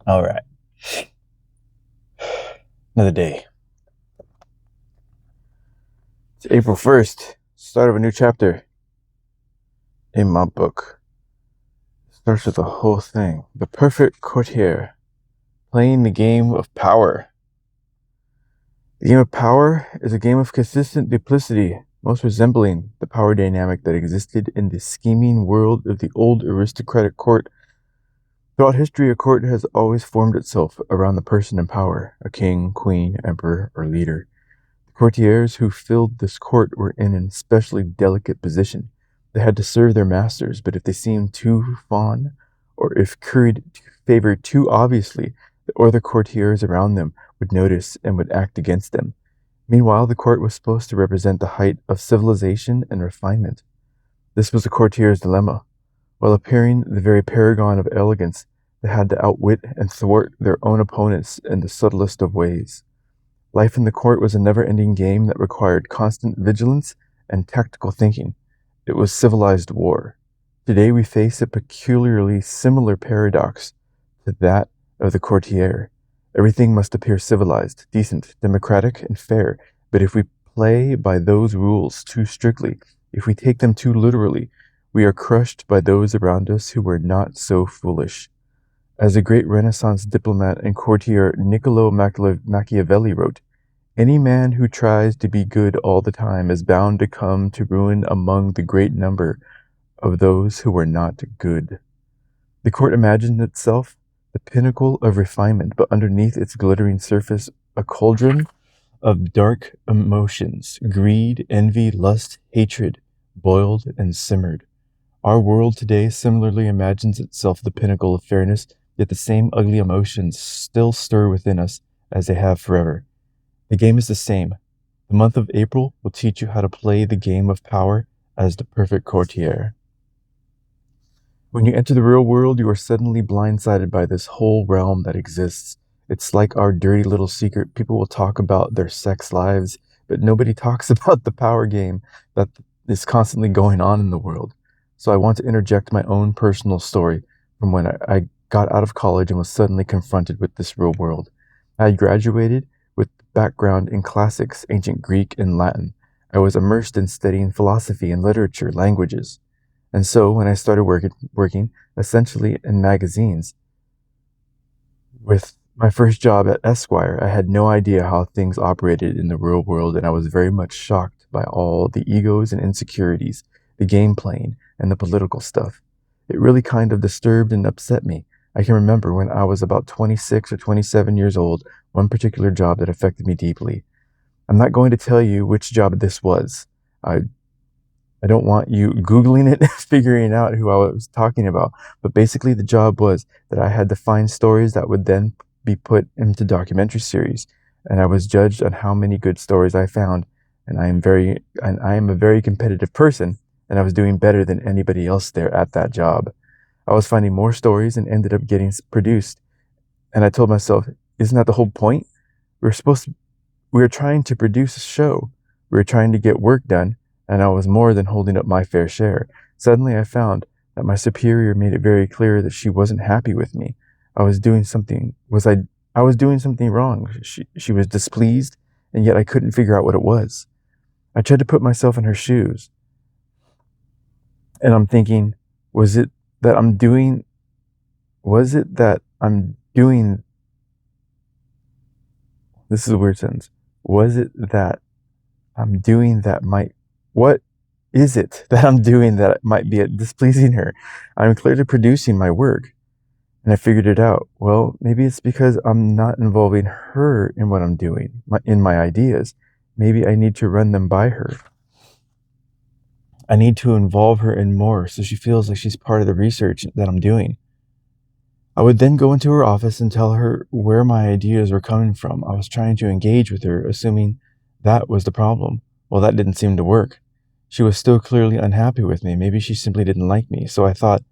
All right. Another day. It's April 1st, start of a new chapter in my book. It starts with the whole thing. The perfect courtier, playing the game of power. The game of power is a game of consistent duplicity, most resembling the power dynamic that existed in the scheming world of the old aristocratic court. Throughout history, a court has always formed itself around the person in power, a king, queen, emperor, or leader. The courtiers who filled this court were in an especially delicate position. They had to serve their masters, but if they seemed too fond, or if favored too obviously, the other courtiers around them would notice and would act against them. Meanwhile, the court was supposed to represent the height of civilization and refinement. This was the courtier's dilemma. While appearing the very paragon of elegance, they had to outwit and thwart their own opponents in the subtlest of ways. Life in the court was a never-ending game that required constant vigilance and tactical thinking. It was civilized war. Today we face a peculiarly similar paradox to that of the courtier. Everything must appear civilized, decent, democratic, and fair, but if we play by those rules too strictly, if we take them too literally, we are crushed by those around us who were not so foolish. As the great Renaissance diplomat and courtier Niccolo Machiavelli wrote, "Any man who tries to be good all the time is bound to come to ruin among the great number of those who were not good." The court imagined itself the pinnacle of refinement, but underneath its glittering surface, a cauldron of dark emotions, greed, envy, lust, hatred, boiled and simmered. Our world today similarly imagines itself the pinnacle of fairness, yet the same ugly emotions still stir within us as they have forever. The game is the same. The month of April will teach you how to play the game of power as the perfect courtier. When you enter the real world, you are suddenly blindsided by this whole realm that exists. It's like our dirty little secret. People will talk about their sex lives, but nobody talks about the power game that is constantly going on in the world. So I want to interject my own personal story from when I got out of college and was suddenly confronted with this real world. I had graduated with background in classics, ancient Greek and Latin. I was immersed in studying philosophy and literature, languages. And so when I started working essentially in magazines, with my first job at Esquire, I had no idea how things operated in the real world, and I was very much shocked by all the egos and insecurities, the game playing, and the political stuff. It really kind of disturbed and upset me. I can remember when I was about 26 or 27 years old, one particular job that affected me deeply. I'm not going to tell you which job this was. I don't want you Googling it, figuring out who I was talking about. But basically the job was that I had to find stories that would then be put into documentary series. And I was judged on how many good stories I found. And I am a very competitive person, and I was doing better than anybody else there at that job. I was finding more stories and ended up getting produced. And I told myself, isn't that the whole point? We were trying to produce a show. We were trying to get work done, and I was more than holding up my fair share. Suddenly I found that my superior made it very clear that she wasn't happy with me. I was doing something wrong. She was displeased, and yet I couldn't figure out what it was. I tried to put myself in her shoes, and I'm thinking, was it that I'm doing this is a weird sentence. Was it that I'm doing that might what is it that I'm doing that might be displeasing her? I'm clearly producing my work. And I figured it out. Well, maybe it's because I'm not involving her in what I'm doing, in my ideas. Maybe I need to run them by her. I need to involve her in more so she feels like she's part of the research that I'm doing. I would then go into her office and tell her where my ideas were coming from. I was trying to engage with her, assuming that was the problem. Well, that didn't seem to work. She was still clearly unhappy with me. Maybe she simply didn't like me. So I thought,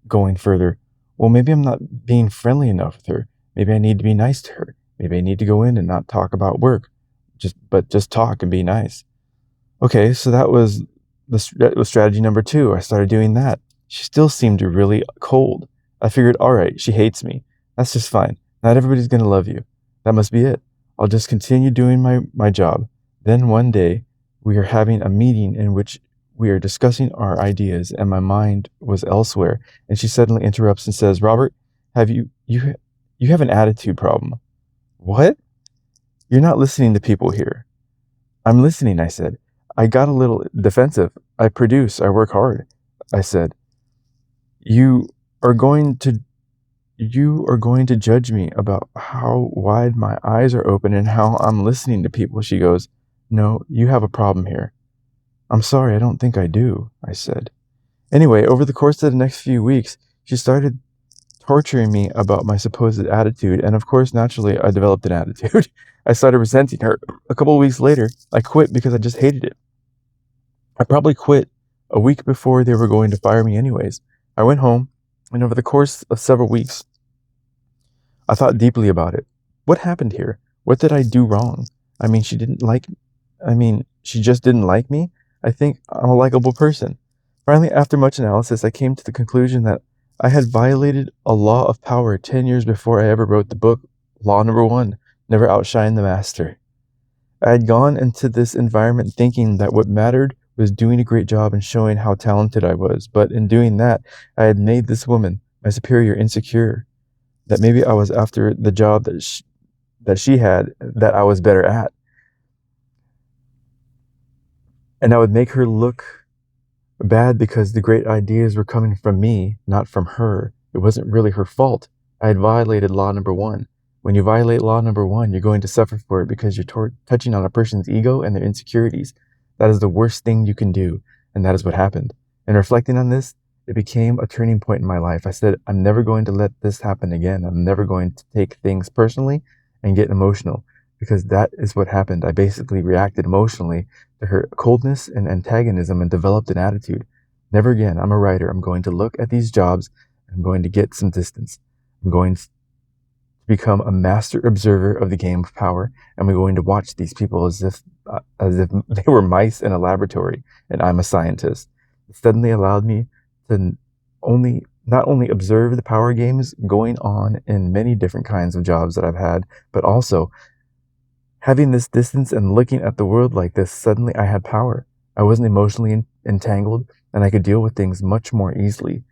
going further, well, maybe I'm not being friendly enough with her. Maybe I need to be nice to her. Maybe I need to go in and not talk about work, just talk and be nice. Okay, so that was strategy number 2. I started doing that. She still seemed really cold. I figured, all right, she hates me. That's just fine. Not everybody's going to love you. That must be it. I'll just continue doing my job. Then one day, we are having a meeting in which we are discussing our ideas, and my mind was elsewhere. And she suddenly interrupts and says, Robert, you have an attitude problem. What? You're not listening to people here. I'm listening, I said. I got a little defensive. I work hard, I said. You are going to judge me about how wide my eyes are open and how I'm listening to people. She goes, no, you have a problem here. I'm sorry, I don't think I do, I said. Anyway, over the course of the next few weeks, she started torturing me about my supposed attitude, and of course, naturally, I developed an attitude. I started resenting her. A couple of weeks later, I quit because I just hated it. I probably quit a week before they were going to fire me anyways. I went home, and over the course of several weeks, I thought deeply about it. What happened here? What did I do wrong? I mean, she just didn't like me. I think I'm a likable person. Finally, after much analysis, I came to the conclusion that I had violated a law of power 10 years before I ever wrote the book, Law Number 1, Never Outshine the Master. I had gone into this environment thinking that what mattered was doing a great job and showing how talented I was, but in doing that, I had made this woman, my superior, insecure. That maybe I was after the job that she had that I was better at. And I would make her look bad because the great ideas were coming from me, not from her. It wasn't really her fault. I had violated law number 1. When you violate law number 1, you're going to suffer for it because you're touching on a person's ego and their insecurities. That is the worst thing you can do, and that is what happened. And reflecting on this, it became a turning point in my life. I said, I'm never going to let this happen again. I'm never going to take things personally and get emotional, because that is what happened. I basically reacted emotionally to her coldness and antagonism and developed an attitude. Never again. I'm a writer. I'm going to look at these jobs. I'm going to get some distance. I'm going to become a master observer of the game of power, and we're going to watch these people as if they were mice in a laboratory, and I'm a scientist. It suddenly allowed me to not only observe the power games going on in many different kinds of jobs that I've had, but also having this distance and looking at the world like this. Suddenly I had power. I wasn't emotionally entangled, and I could deal with things much more easily.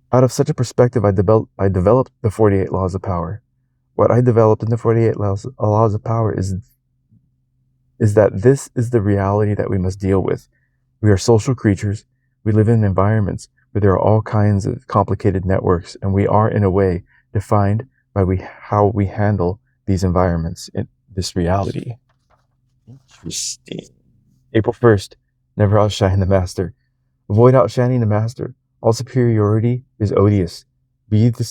Out of such a perspective, I developed the 48 Laws of Power. What I developed in the 48 Laws of Power is that this is the reality that we must deal with. We are social creatures. We live in environments where there are all kinds of complicated networks, and we are, in a way, defined by how we handle these environments in this reality. Interesting. April 1st, never outshine the master. Avoid outshining the master. All superiority is odious. But the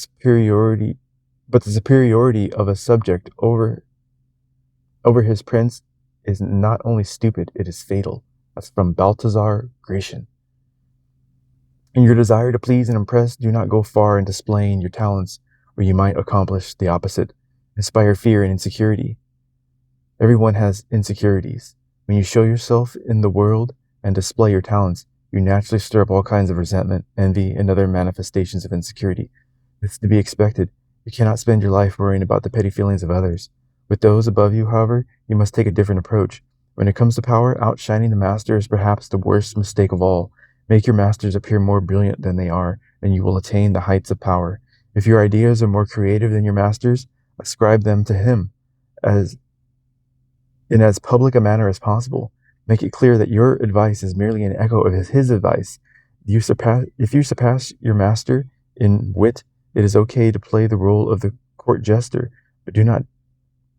superiority of a subject over his prince is not only stupid, it is fatal. That's from Balthazar Gracian. In your desire to please and impress, do not go far in displaying your talents, or you might accomplish the opposite, inspire fear and insecurity. Everyone has insecurities. When you show yourself in the world and display your talents, you naturally stir up all kinds of resentment, envy, and other manifestations of insecurity. It's to be expected. You cannot spend your life worrying about the petty feelings of others. With those above you, however, you must take a different approach. When it comes to power, outshining the master is perhaps the worst mistake of all. Make your masters appear more brilliant than they are, and you will attain the heights of power. If your ideas are more creative than your masters, ascribe them to him in as public a manner as possible. Make it clear that your advice is merely an echo of his advice. If you surpass your master in wit, it is okay to play the role of the court jester, but do not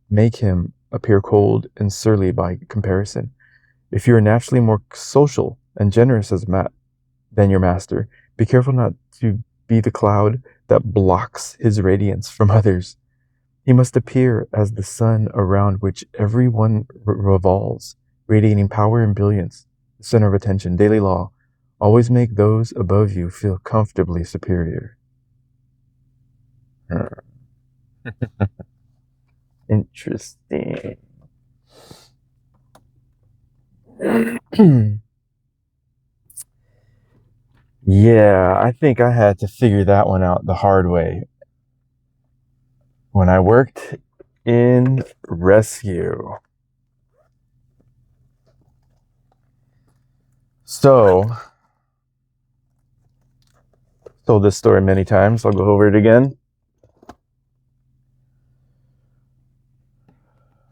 make him appear cold and surly by comparison. If you are naturally more social and generous than your master, be careful not to be the cloud that blocks his radiance from others. He must appear as the sun around which everyone revolves, radiating power and brilliance, the center of attention. Daily law: always make those above you feel comfortably superior. Interesting. Yeah, I think I had to figure that one out the hard way when I worked in rescue. So, told this story many times. I'll go over it again.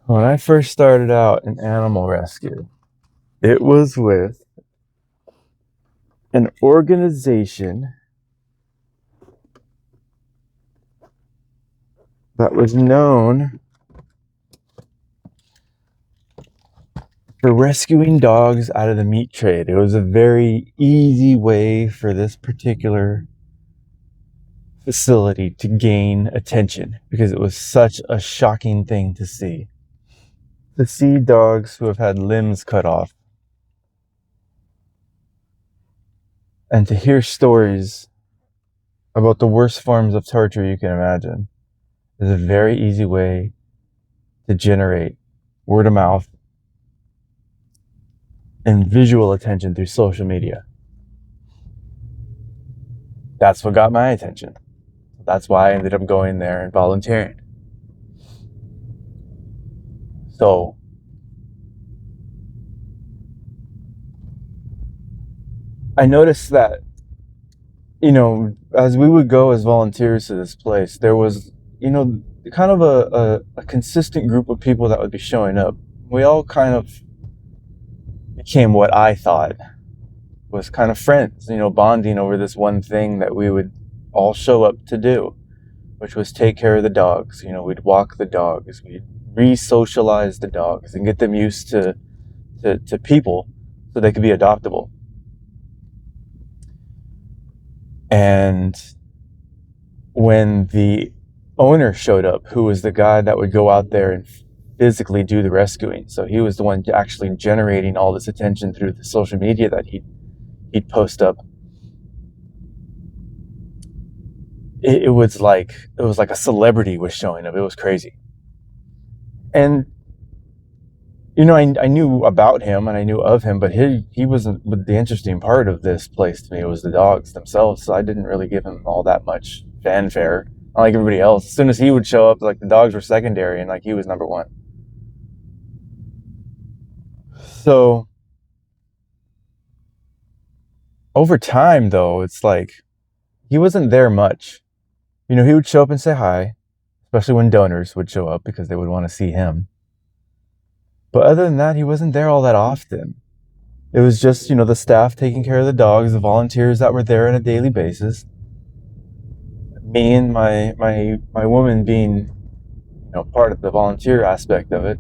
When I first started out in animal rescue, it was with an organization that was known for rescuing dogs out of the meat trade. It was a very easy way for this particular facility to gain attention because it was such a shocking thing to see. To see dogs who have had limbs cut off and to hear stories about the worst forms of torture you can imagine is a very easy way to generate word of mouth and visual attention through social media. That's what got my attention. That's why I ended up going there and volunteering. So, I noticed that, as we would go as volunteers to this place, there was, kind of a consistent group of people that would be showing up. We all kind of became what I thought was kind of friends, bonding over this one thing that we would all show up to do, which was take care of the dogs. We'd walk the dogs, we'd re-socialize the dogs and get them used to people so they could be adoptable. And when the owner showed up, who was the guy that would go out there and physically do the rescuing, so he was the one actually generating all this attention through the social media that he'd post up. It was like a celebrity was showing up. It was crazy. And I knew about him and I knew of him, but he wasn't the interesting part of this place to me. It was the dogs themselves, so I didn't really give him all that much fanfare. Not like everybody else. As soon as he would show up, like the dogs were secondary and like he was number one. So over time, though, it's like he wasn't there much. He would show up and say hi, especially when donors would show up because they would want to see him. But other than that, he wasn't there all that often. It was just, the staff taking care of the dogs, the volunteers that were there on a daily basis. Me and my woman being, part of the volunteer aspect of it.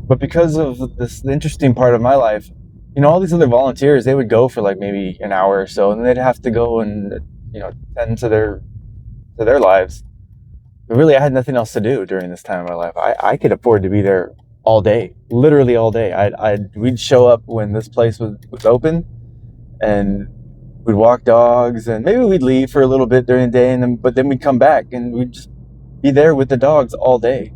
But because of this interesting part of my life, all these other volunteers, they would go for like maybe an hour or so, and they'd have to go and, tend to their lives. But really, I had nothing else to do during this time of my life. I could afford to be there all day, literally all day. We'd show up when this place was open, and we'd walk dogs, and maybe we'd leave for a little bit during the day, but then we'd come back, and we'd just be there with the dogs all day.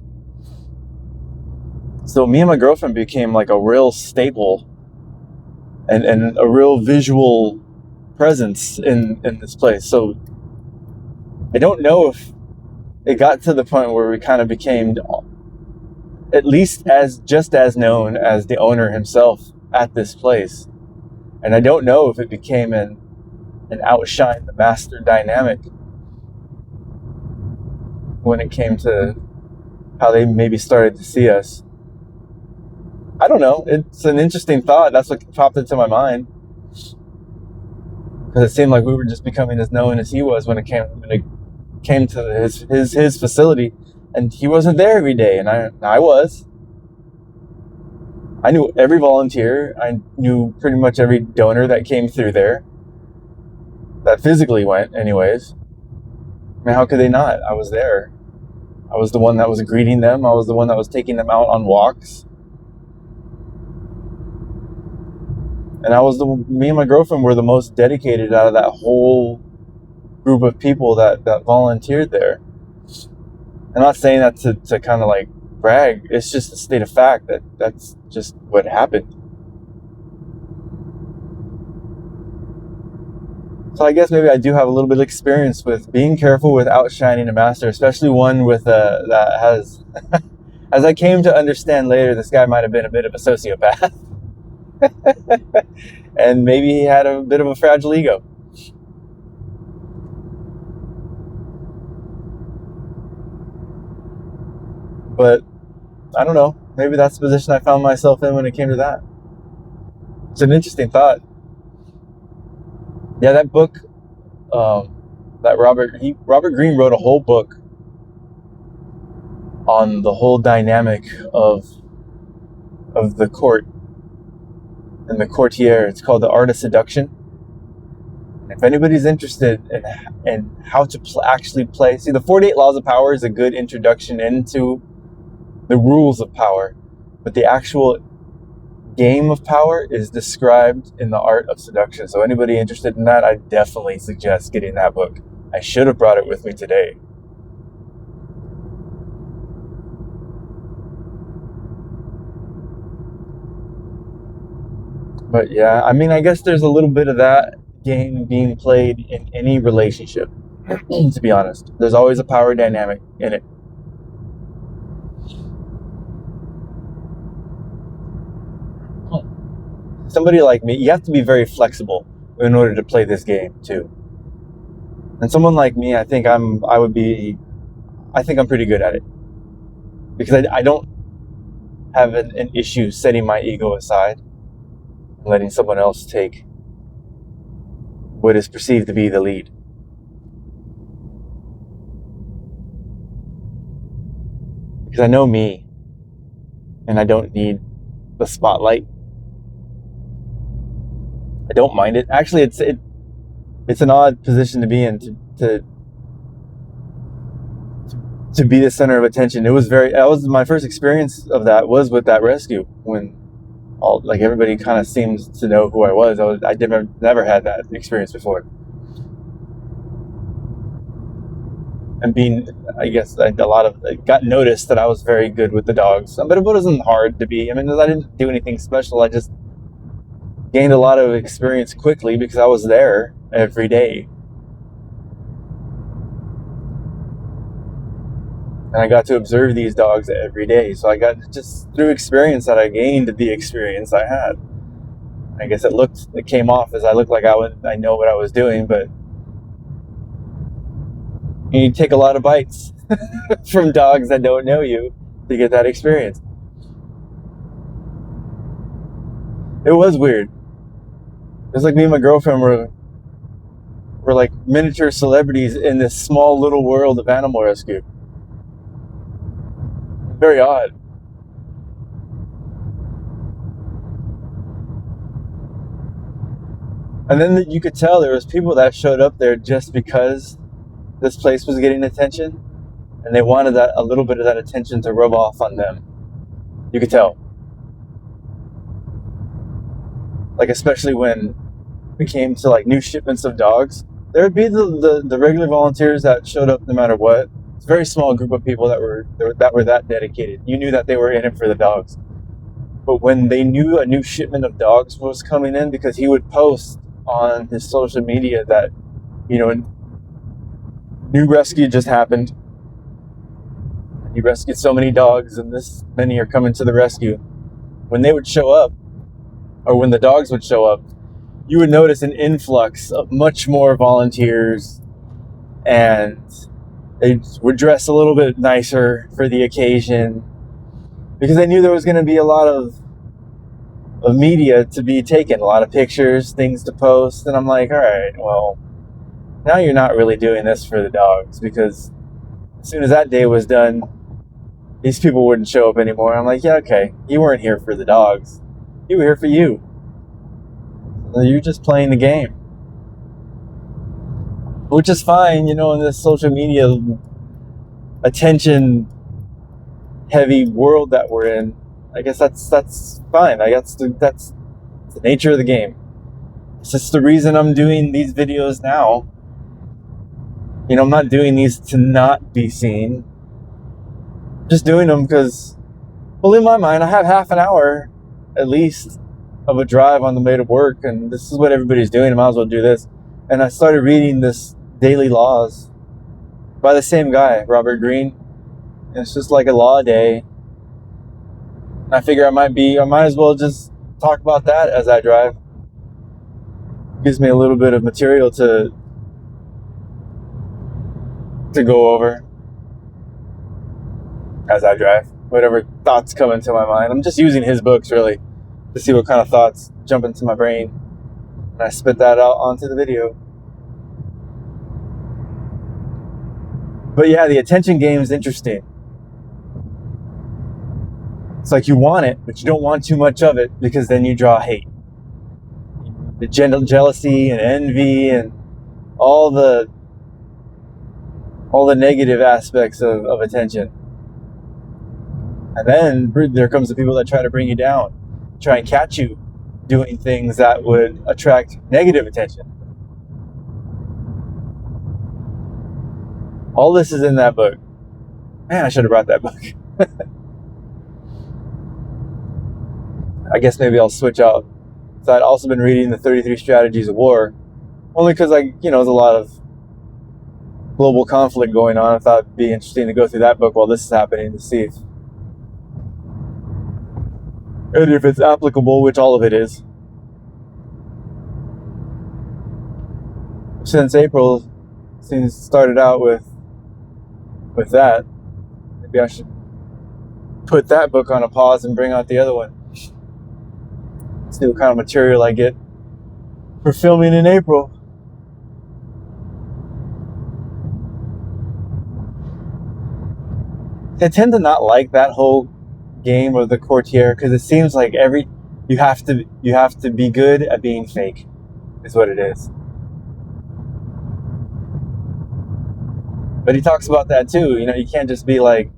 So me and my girlfriend became like a real staple and a real visual presence in this place. So I don't know if it got to the point where we kind of became at least just as known as the owner himself at this place. And I don't know if it became an outshine the master dynamic when it came to how they maybe started to see us. I don't know. It's an interesting thought. That's what popped into my mind. Because it seemed like we were just becoming as known as he was when it came to his facility, and he wasn't there every day, and I was. I knew every volunteer. I knew pretty much every donor that came through there, that physically went anyways. I mean, how could they not? I was there. I was the one that was greeting them. I was the one that was taking them out on walks. And me and my girlfriend were the most dedicated out of that whole group of people that volunteered there. I'm not saying that to kind of like brag. It's just a state of fact that's just what happened. So I guess maybe I do have a little bit of experience with being careful with outshining a master, especially one with that has, as I came to understand later, this guy might have been a bit of a sociopath. And maybe he had a bit of a fragile ego. But I don't know. Maybe that's the position I found myself in when it came to that. It's an interesting thought. Yeah, that book, that Robert Greene wrote a whole book on the whole dynamic of the court and the courtier. It's called The Art of Seduction. If anybody's interested in how to actually play, see, the 48 Laws of Power is a good introduction into the rules of power, but the actual game of power is described in The Art of Seduction. So anybody interested in that, I definitely suggest getting that book. I should have brought it with me today. But yeah, I mean, I guess there's a little bit of that game being played in any relationship, to be honest. There's always a power dynamic in it. Somebody like me, you have to be very flexible in order to play this game too. And someone like me, I think I'm pretty good at it, because I don't have an issue setting my ego aside and letting someone else take what is perceived to be the lead. Because I know me, and I don't need the spotlight. I don't mind it. Actually, it's an odd position to be in, to be the center of attention. That was my first experience of that, was with that rescue, when everybody kind of seems to know who I was. I never had that experience before. And I got noticed that I was very good with the dogs, but it wasn't hard to be. I mean, I didn't do anything special. I just gained a lot of experience quickly because I was there every day. And I got to observe these dogs every day. So I got, just through experience, that I gained the experience I had. I guess it came off as I looked like I know what I was doing, but you need to take a lot of bites from dogs that don't know you to get that experience. It was weird. It was like me and my girlfriend were like miniature celebrities in this small little world of animal rescue. Very odd. And then you could tell there was people that showed up there just because this place was getting attention, and they wanted a little bit of that attention to rub off on them. You could tell. Like, especially when we came to like new shipments of dogs, there would be the regular volunteers that showed up no matter what. It's a very small group of people that were that dedicated. You knew that they were in it for the dogs. But when they knew a new shipment of dogs was coming in, because he would post on his social media that, new rescue just happened. He rescued so many dogs, and this many are coming to the rescue. When they would show up, or when the dogs would show up, you would notice an influx of much more volunteers, and they would dress a little bit nicer for the occasion, because they knew there was going to be a lot of media to be taken, a lot of pictures, things to post. And I'm like, all right, well, now you're not really doing this for the dogs, because as soon as that day was done, these people wouldn't show up anymore. I'm like, yeah, okay, you weren't here for the dogs. You were here for you. You're just playing the game. Which is fine, in this social media attention heavy world that we're in. I guess that's fine. I guess that's the nature of the game. It's just the reason I'm doing these videos now. I'm not doing these to not be seen. I'm just doing them because, well, in my mind, I have half an hour at least of a drive on the way to work, and this is what everybody's doing. I might as well do this. And I started reading this Daily Laws by the same guy, Robert Greene. And it's just like a law day. And I figure I might as well just talk about that as I drive. Gives me a little bit of material to go over as I drive. Whatever thoughts come into my mind. I'm just using his books really to see what kind of thoughts jump into my brain. And I spit that out onto the video. But yeah, the attention game is interesting. It's like you want it, but you don't want too much of it because then you draw hate. The jealousy and envy and all the negative aspects of attention. And then there comes the people that try to bring you down, try and catch you doing things that would attract negative attention. All this is in that book. Man, I should have brought that book. I guess maybe I'll switch out. So I'd also been reading the 33 Strategies of War, only because there's a lot of global conflict going on. I thought it'd be interesting to go through that book while this is happening to see if it's applicable, which all of it is. Since April, since started out with that, maybe I should put that book on a pause and bring out the other one. See what kind of material I get for filming in April. I tend to not like that whole game of the courtier because it seems like you have to be good at being fake, is what it is. But he talks about that too. You can't just be like,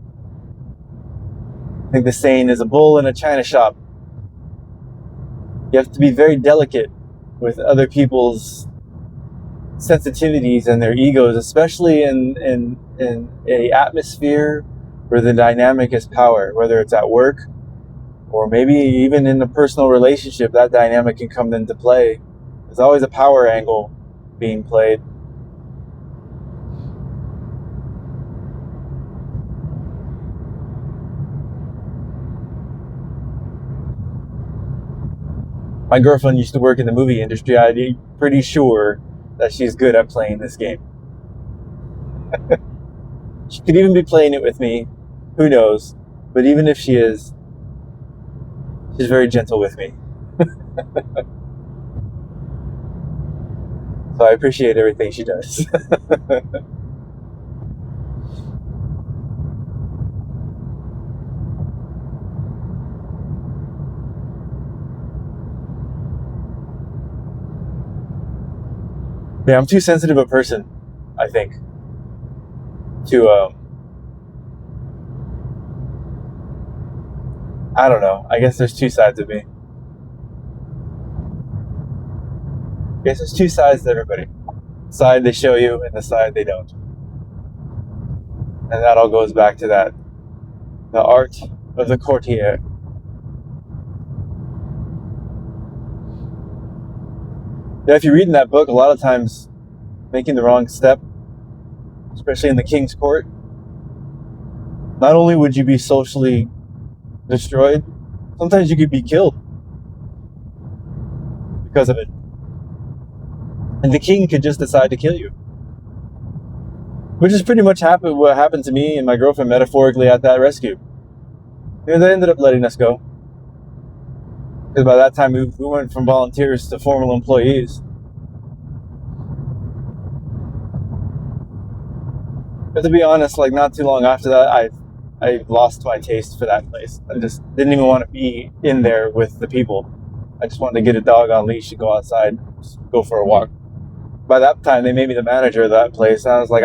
I think the saying is a bull in a china shop. You have to be very delicate with other people's sensitivities and their egos, especially in a atmosphere where the dynamic is power, whether it's at work or maybe even in a personal relationship. That dynamic can come into play. There's always a power angle being played. My girlfriend used to work in the movie industry. I'm pretty sure that she's good at playing this game. She could even be playing it with me. Who knows? But even if she is, she's very gentle with me. So I appreciate everything she does. Yeah, I'm too sensitive a person, I think, to I don't know. I guess there's two sides of me. I guess there's two sides to everybody. The side they show you and the side they don't. And that all goes back to that. The art of the courtier. Yeah, if you read in that book, a lot of times making the wrong step, especially in the king's court, not only would you be socially destroyed, sometimes you could be killed because of it. And the king could just decide to kill you. Which is pretty much what happened to me and my girlfriend metaphorically at that rescue. They ended up letting us go. Because by that time we went from volunteers to formal employees. But to be honest, not too long after that, I lost my taste for that place. I just didn't even want to be in there with the people. I just wanted to get a dog on leash and go outside, go for a walk. By that time, they made me the manager of that place. And I was like,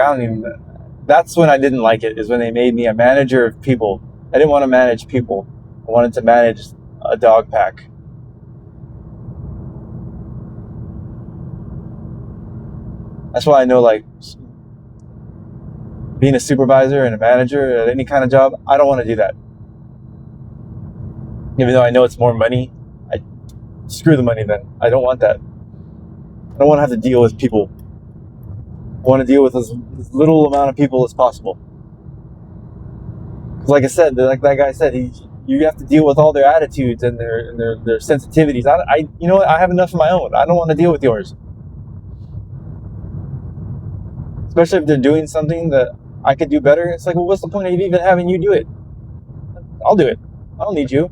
that's when I didn't like it, is when they made me a manager of people. I didn't want to manage people. I wanted to manage a dog pack. That's why I know, being a supervisor and a manager at any kind of job, I don't want to do that. Even though I know it's more money, screw the money then. I don't want that. don't want to have to deal with people. I want to deal with as little amount of people as possible. Because like I said, like that guy said, you have to deal with all their attitudes and their sensitivities. You know what? I have enough of my own. I don't want to deal with yours. Especially if they're doing something that I could do better. It's like, well, what's the point of even having you do it? I'll do it. I don't need you.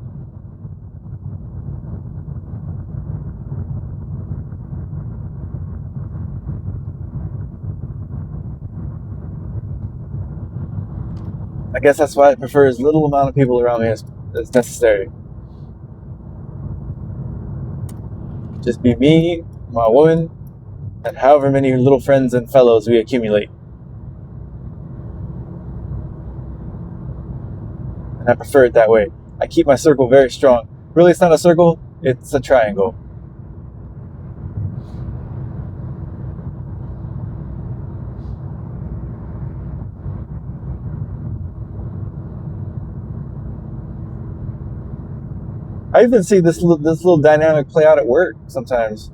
I guess that's why I prefer as little amount of people around me as necessary. Just be me, my woman, and however many little friends and fellows we accumulate. And I prefer it that way. I keep my circle very strong. Really, it's not a circle, it's a triangle. I even see this little dynamic play out at work sometimes.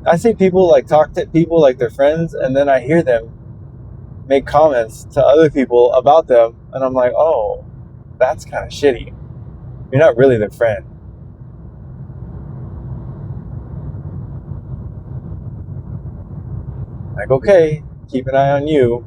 I see people like talk to people like they're friends, and then I hear them make comments to other people about them, and I'm like, oh, that's kind of shitty. You're not really their friend. Like, okay, keep an eye on you.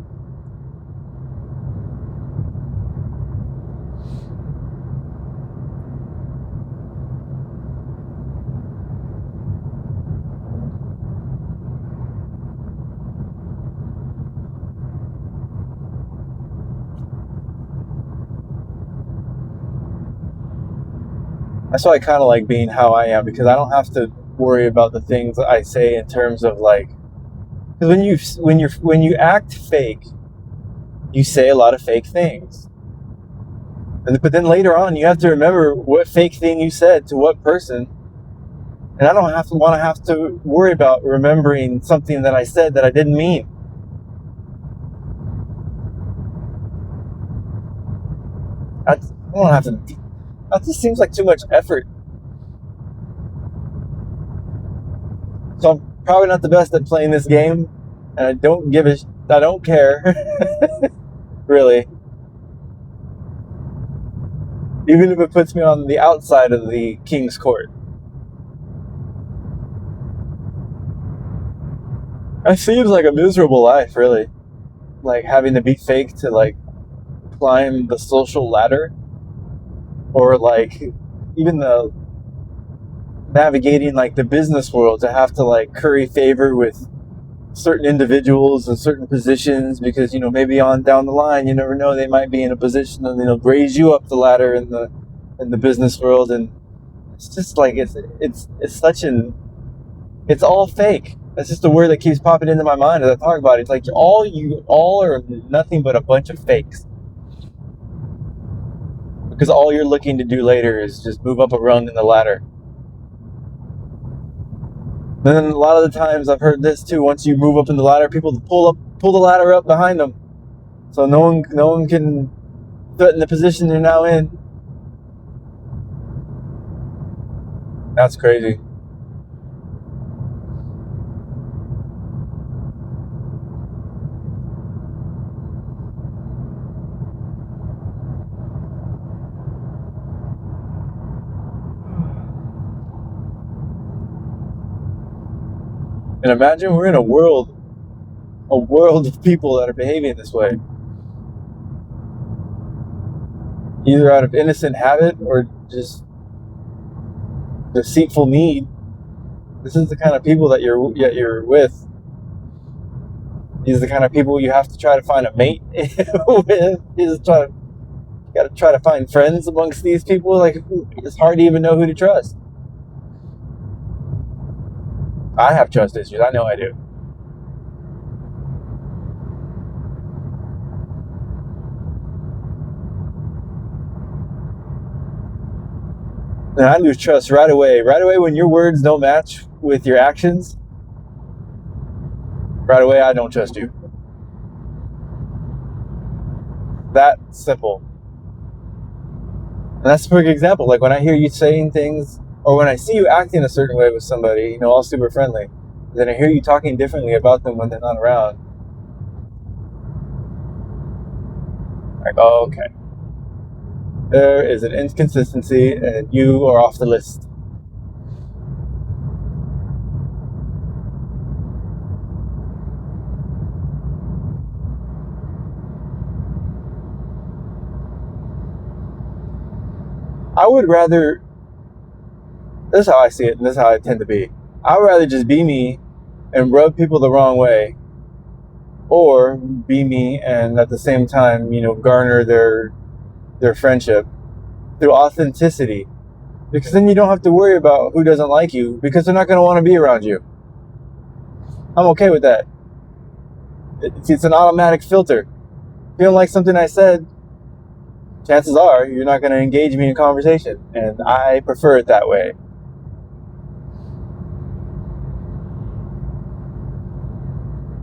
That's why I kind of like being how I am, because I don't have to worry about the things I say in terms of like, because when you act fake, you say a lot of fake things. But then later on, you have to remember what fake thing you said to what person. And I don't have to worry about remembering something that I said that I didn't mean. I don't have to. That just seems like too much effort. So I'm probably not the best at playing this game, and I don't care, really. Even if it puts me on the outside of the king's court. It seems like a miserable life, really. Like having to be fake to like climb the social ladder, or like even the navigating like the business world to have to like curry favor with certain individuals in certain positions, because maybe on down the line you never know, they might be in a position and raise you up the ladder in the business world. And it's just like it's all fake. That's just a word that keeps popping into my mind as I talk about it. It's like you all are nothing but a bunch of fakes, because all you're looking to do later is just move up a rung in the ladder. And then a lot of the times I've heard this too, once you move up in the ladder, people pull the ladder up behind them, so no one can threaten the position they're now in. That's crazy. And imagine we're in a world of people that are behaving this way, either out of innocent habit or just deceitful need. This is the kind of people that you're with. These are the kind of people you have to try to find a mate with. You got to try to find friends amongst these people. Like, it's hard to even know who to trust. I have trust issues. I know I do. And I lose trust right away. Right away when your words don't match with your actions, right away I don't trust you. That simple. And that's a perfect example. Like when I hear you saying things, or when I see you acting a certain way with somebody, all super friendly, Then I hear you talking differently about them when they're not around. Like, oh, okay. There is an inconsistency, and you are off the list. I would rather, this is how I see it, and this is how I tend to be. I would rather just be me and rub people the wrong way, or be me and at the same time, garner their friendship through authenticity. Because then you don't have to worry about who doesn't like you, because they're not going to want to be around you. I'm okay with that. It's an automatic filter. If you don't like something I said, chances are you're not going to engage me in conversation, and I prefer it that way.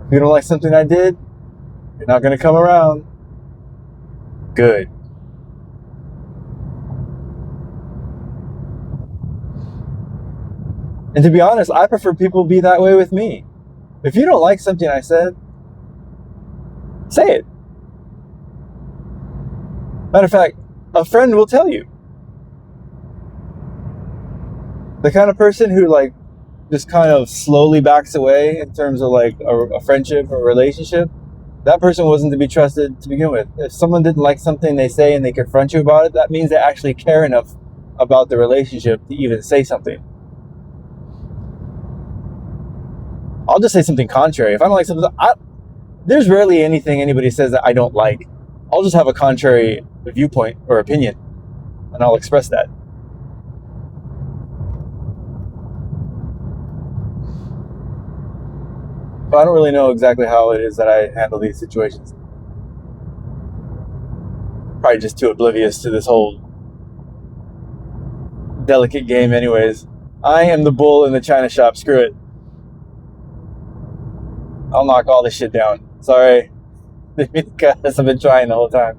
If you don't like something I did, you're not going to come around. Good. And to be honest, I prefer people be that way with me. If you don't like something I said, say it. Matter of fact, a friend will tell you. The kind of person who just kind of slowly backs away in terms of a friendship or a relationship, that person wasn't to be trusted to begin with. If someone didn't like something they say and they confront you about it, that means they actually care enough about the relationship to even say something. I'll just say something contrary. If I don't like something, there's rarely anything anybody says that I don't like. I'll just have a contrary viewpoint or opinion, and I'll express that. But I don't really know exactly how it is that I handle these situations. Probably just too oblivious to this whole delicate game anyways. I am the bull in the china shop. Screw it. I'll knock all this shit down. Sorry. Because I've been trying the whole time.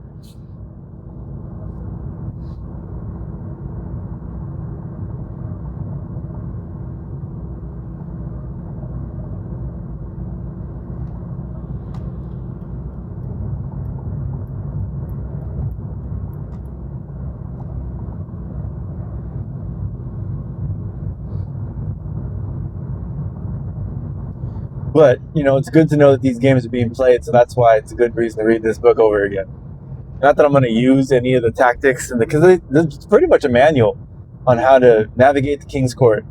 But, it's good to know that these games are being played, so that's why it's a good reason to read this book over again. Not that I'm going to use any of the tactics, because it's pretty much a manual on how to navigate the King's Court.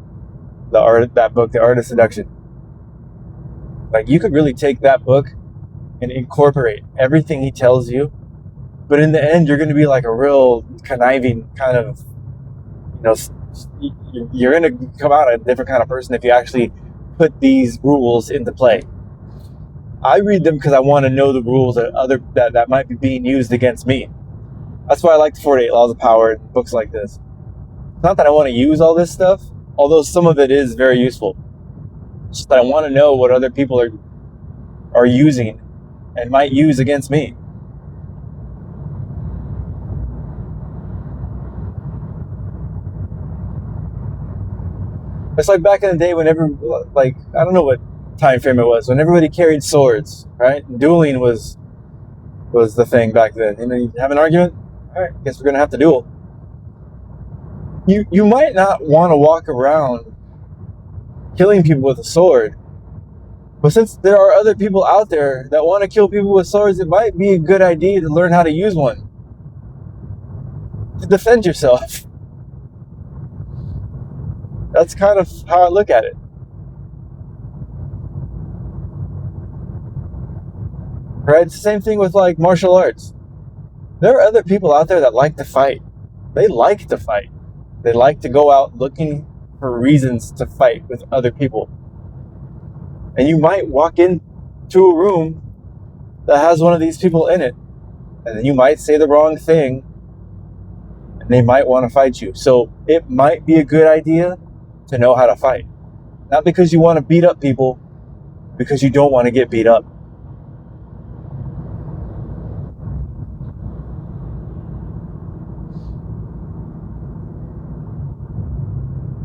That book, The Art of Seduction. You could really take that book and incorporate everything he tells you, but in the end, you're going to be like a real conniving kind of, you're going to come out a different kind of person if you actually put these rules into play. I read them because I want to know the rules that might be being used against me. That's why I like the 48 Laws of Power and books like this. It's not that I want to use all this stuff, although some of it is very useful. It's just that I want to know what other people are using and might use against me. It's like back in the day I don't know what time frame it was, when everybody carried swords, right? Dueling was the thing back then. You have an argument? All right, guess we're going to have to duel. You might not want to walk around killing people with a sword, but since there are other people out there that want to kill people with swords, it might be a good idea to learn how to use one to defend yourself. That's kind of how I look at it. Right? It's the same thing with martial arts. There are other people out there that like to fight. They like to fight. They like to go out looking for reasons to fight with other people. And you might walk into a room that has one of these people in it, and then you might say the wrong thing, and they might want to fight you. So it might be a good idea to know how to fight. Not because you want to beat up people, because you don't want to get beat up.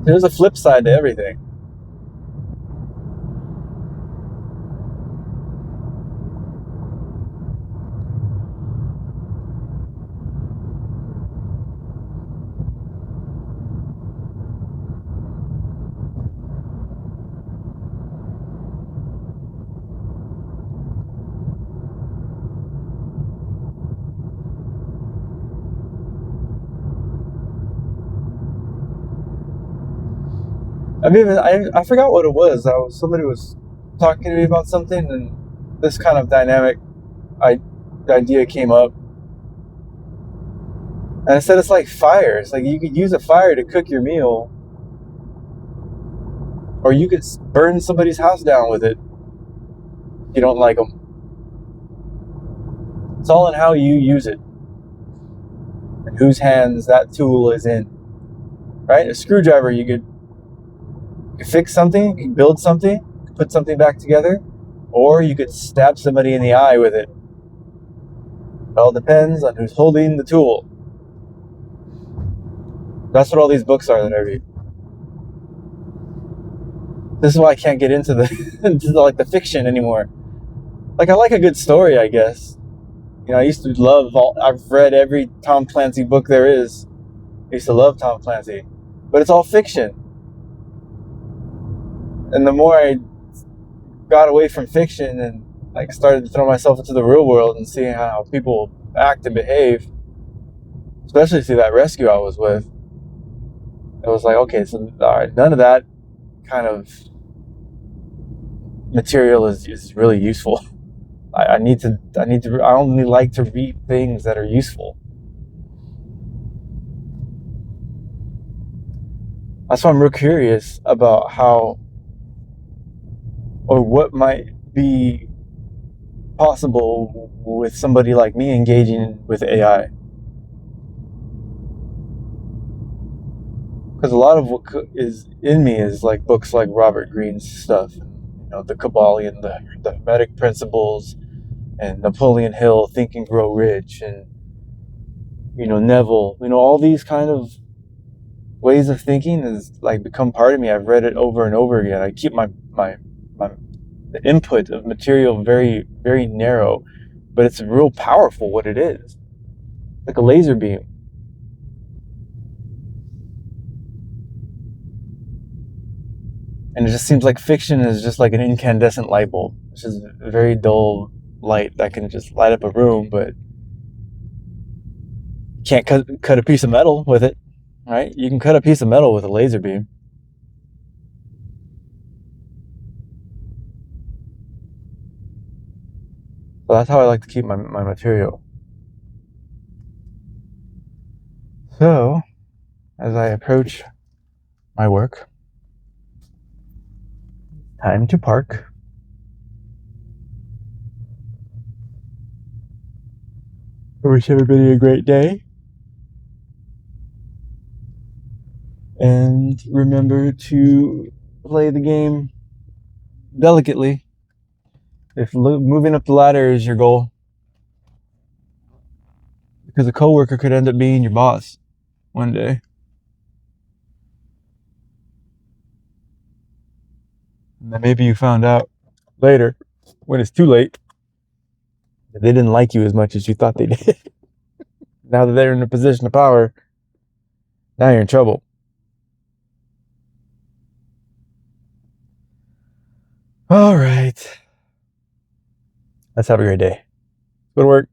There's a flip side to everything. I forgot what it was. Somebody was talking to me about something, and this kind of dynamic idea came up. And I said it's like fire. It's like you could use a fire to cook your meal, or you could burn somebody's house down with it if you don't like them. It's all in how you use it and whose hands that tool is in. Right? A screwdriver, you could fix something, you could build something, you could put something back together, or you could stab somebody in the eye with it. It all depends on who's holding the tool. That's what all these books are that I read. This is why I can't get into like the fiction anymore. Like, I like a good story, I guess. I used to love I've read every Tom Clancy book there is. I used to love Tom Clancy. But it's all fiction. And the more I got away from fiction and like started to throw myself into the real world and seeing how people act and behave, especially through that rescue I was with, it was like, okay, so all right, none of that kind of material is really useful. I only like to read things that are useful. That's why I'm real curious about how or what might be possible with somebody like me engaging with AI. Because a lot of what is in me is like books like Robert Greene's stuff, the Kabbalion, the Hermetic Principles, and Napoleon Hill, Think and Grow Rich, and Neville, all these kind of ways of thinking has like become part of me. I've read it over and over again. I keep my the input of material very, very narrow, but it's real powerful what it is. Like a laser beam. And it just seems like fiction is just like an incandescent light bulb. It's just a very dull light that can just light up a room, but you can't cut a piece of metal with it, right? You can cut a piece of metal with a laser beam. So that's how I like to keep my material. So, as I approach my work, time to park. I wish everybody a great day. And remember to play the game delicately. If moving up the ladder is your goal, because a coworker could end up being your boss one day. And then maybe you found out later, when it's too late, that they didn't like you as much as you thought they did. Now that they're in a position of power, now you're in trouble. All right. Let's have a great day. Go to work.